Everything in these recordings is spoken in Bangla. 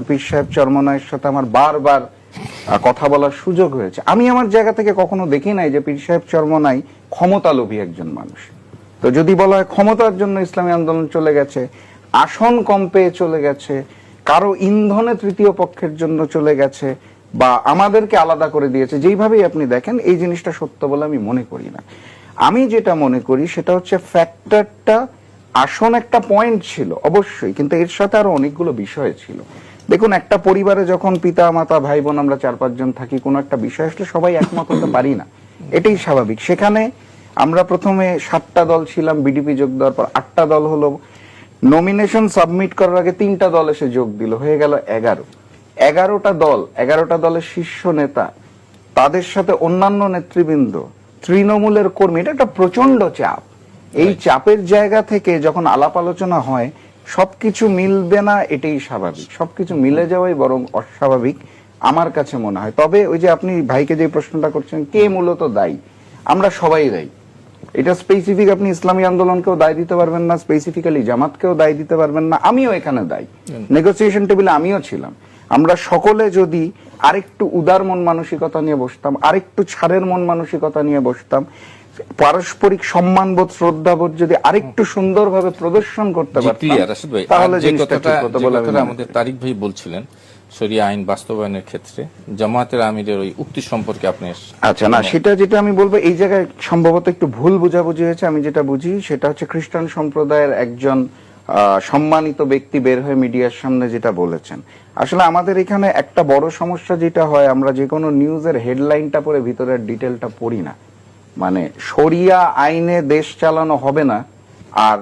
পীর সাহেব চরমনায়ের সাথে আমার বারবার কথা বলার সুযোগ হয়েছে। আমি আমার জায়গা থেকে কখনো দেখি নাই যে পীর সাহেব চরমনাই ক্ষমতালোভী একজন মানুষ। তো যদি বলা হয় ক্ষমতার জন্য ইসলামী আন্দোলন চলে গেছে, আসন কম পেয়ে চলে গেছে, কারো ইন্ধনে তৃতীয় পক্ষের জন্য চলে গেছে, বা আমাদেরকে আলাদা করে দিয়েছে, যেইভাবেই আপনি দেখেন এই জিনিসটা সত্য বলে আমি মনে করি না। আমি যেটা মনে করি সেটা হচ্ছে ফ্যাক্টরটা, আসন একটা পয়েন্ট ছিল অবশ্যই, কিন্তু এর সাথে আরো অনেকগুলো বিষয় ছিল। দেখুন, একটা পরিবারে যখন পিতা মাতা ভাই বোন আমরা 4-5 জন থাকি, কোনো একটা বিষয় আসলে সবাই একমত হতে পারি না, এটাই স্বাভাবিক। সেখানে আমরা প্রথমে 7টা দল ছিলাম, বিডিপি যোগ দেওয়ার পর 8টা দল হলো, নমিনেশন সাবমিট করার আগে 3টা দল এসে যোগ দিল, হয়ে গেল 11টা দল, 11টা দলের শীর্ষ নেতা, তাদের সাথে অন্যান্য নেতৃবৃন্দ, তৃণমূলের কর্মী, এটা একটা প্রচন্ড চাপ। এই চাপের জায়গা থেকে যখন আলাপ আলোচনা হয় সবকিছু মিলবে না, এটাই স্বাভাবিক। সবকিছু মিলে যাওয়াই বরং অস্বাভাবিক আমার কাছে মনে হয়। তবে ওই যে আপনি ভাইকে যে প্রশ্নটা করছেন, কে মূলত দায়ী, আমরা সবাই দায়ী। এটা স্পেসিফিক আপনি ইসলামী আন্দোলনকেও দায় দিতে পারবেন না, স্পেসিফিক্যালি জামাতকেও দায় দিতে পারবেন না, আমিও এখানে দায়ী। নেগোসিয়েশন টেবিলে আমিও ছিলাম। আমরা সকলে যদি আরেকটু উদার মন মানসিকতা নিয়ে বসতাম, আরেকটু ছাড়ের মন মানসিকতা নিয়ে বসতাম, পারস্পরিক সম্মানবোধ শ্রদ্ধাবোধ যদি আরেকটু সুন্দরভাবে প্রদর্শন করতে পারতাম, তাহলে জিনিসটা ঠিক হতো বলে আমাদের তারিক ভাই বলছিলেন শরিয়া আইন বাস্তবায়নের ক্ষেত্রে জামায়াতের আমিরের ওই উক্তি সম্পর্কে আপনি। আচ্ছা, না, সেটা যেটা আমি বলবো, এই জায়গায় সম্ভবত একটু ভুল বোঝাবুঝি হয়েছে। আমি যেটা বুঝি সেটা হচ্ছে খ্রিস্টান সম্প্রদায়ের একজন সম্মানিত ব্যক্তি বের হয়ে মিডিয়ার সামনে যেটা বলেছেন। আসলে আমাদের এখানে একটা বড় সমস্যা যেটা হয়, আমরা যে কোনো নিউজের হেডলাইনটা পড়ে ভিতরের ডিটেলটা পড়ি না। মানে শরিয়া আইনে দেশ চালানো হবে না, আর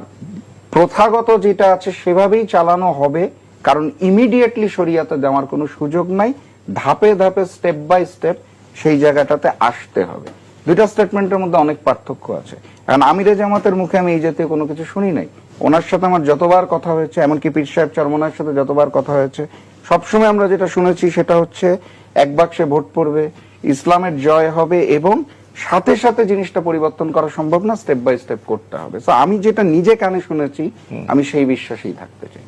প্রথাগত যেটা আছে সেভাবেই চালানো হবে, কারণ ইমিডিয়েটলি শরিয়াতে দেওয়ার কোনো সুযোগ নাই, ধাপে ধাপে স্টেপ বাই স্টেপ সেই জায়গাটাতে আসতে হবে। দুইটা স্টেটমেন্টের মধ্যে অনেক পার্থক্য আছে। কারণ আমিরে জামাতের মুখে আমি এই জাতীয় কোনো কিছু শুনি নাই। ওনার সাথে আমার যতবার কথা হয়েছে, এমনকি পীর সাহেব চরমনায়ের সাথে যতবার কথা হয়েছে, সবসময় আমরা যেটা শুনেছি সেটা হচ্ছে এক বাক্সে ভোট পড়বে, ইসলামের জয় হবে, এবং সাথে সাথে জিনিসটা পরিবর্তন করা সম্ভব না, স্টেপ বাই স্টেপ করতে হবে। তো আমি যেটা নিজে কানে শুনেছি, আমি সেই বিশ্বাসেই থাকতে চাই।